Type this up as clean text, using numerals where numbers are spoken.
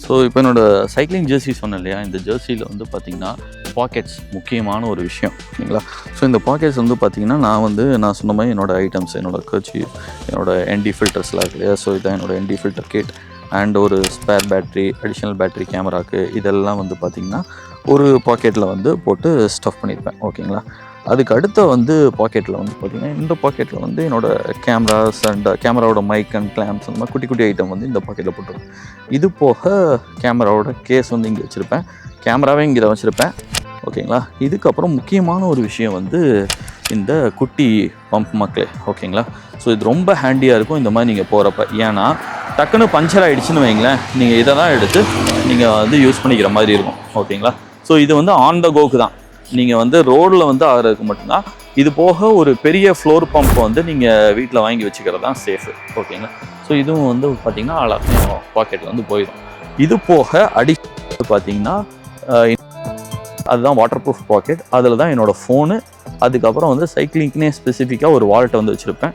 So இப்போ என்னோட cycling Jersey சொன்னேன் இல்லையா, இந்த ஜெர்சியில் வந்து பார்த்திங்கன்னா பாக்கெட்ஸ் முக்கியமான ஒரு விஷயம் ஓகேங்களா. ஸோ இந்த பாக்கெட்ஸ் வந்து பார்த்திங்கன்னா நான் சொன்ன மாதிரி என்னோடய ஐட்டம்ஸ், என்னோடய கர்ச்சீஃப், என்னோடய என்டி ஃபில்டர்ஸ்லாம் இருக்கு இல்லையா. ஸோ இதான் என்னோடய என்டி ஃபில்டர் கிட் அண்ட் ஒரு ஸ்பேர் பேட்ரி, அடிஷ்னல் பேட்ரி கேமராக்கு இதெல்லாம் வந்து பார்த்திங்கன்னா ஒரு பாக்கெட்டில் வந்து போட்டு ஸ்டஃப் பண்ணியிருப்பேன் ஓகேங்களா. அதுக்கு அடுத்த வந்து பாக்கெட்டில் வந்து பார்த்திங்கன்னா இந்த பாக்கெட்டில் வந்து என்னோடய கேமராஸ் அண்ட் கேமராவோட மைக் அண்ட் கிளாம்ப்ஸ் அந்த மாதிரி குட்டி குட்டி ஐட்டம் வந்து இந்த பாக்கெட்டில் போட்டுருவேன். இது போக கேமராவோட கேஸ் வந்து இங்கே வச்சுருப்பேன், கேமராவே இங்கே வச்சுருப்பேன் ஓகேங்களா. இதுக்கப்புறம் முக்கியமான ஒரு விஷயம் வந்து இந்த குட்டி பம்ப் மக்களே ஓகேங்களா. ஸோ இது ரொம்ப ஹேண்டியாக இருக்கும் இந்த மாதிரி நீங்கள் போகிறப்ப. ஏன்னா டக்குன்னு பஞ்சர் ஆகிடுச்சுன்னு வைங்களேன், நீங்கள் இதை தான் எடுத்து நீங்கள் வந்து யூஸ் பண்ணிக்கிற மாதிரி இருக்கும் ஓகேங்களா. ஸோ இது வந்து ஆன் த கோக்கு தான், நீங்கள் வந்து ரோடில் வந்து ஆகிறதுக்கு மட்டும்தான். இது போக ஒரு பெரிய ஃப்ளோர் பம்ப் வந்து நீங்கள் வீட்டில் வாங்கி வச்சுக்கிறது தான் சேஃபு ஓகேங்களா. ஸோ இதுவும் வந்து பார்த்திங்கன்னா எல்லாத்தையும் பாக்கெட்டில் வந்து போயிடும். இது போக பார்த்திங்கன்னா அதுதான் வாட்டர் ப்ரூஃப் பாக்கெட். அதில் தான் என்னோடய ஃபோனு, அதுக்கப்புறம் வந்து சைக்கிளிங்க்குனே ஸ்பெசிஃபிக்காக ஒரு வாலெட்டை வந்து வச்சுருப்பேன்.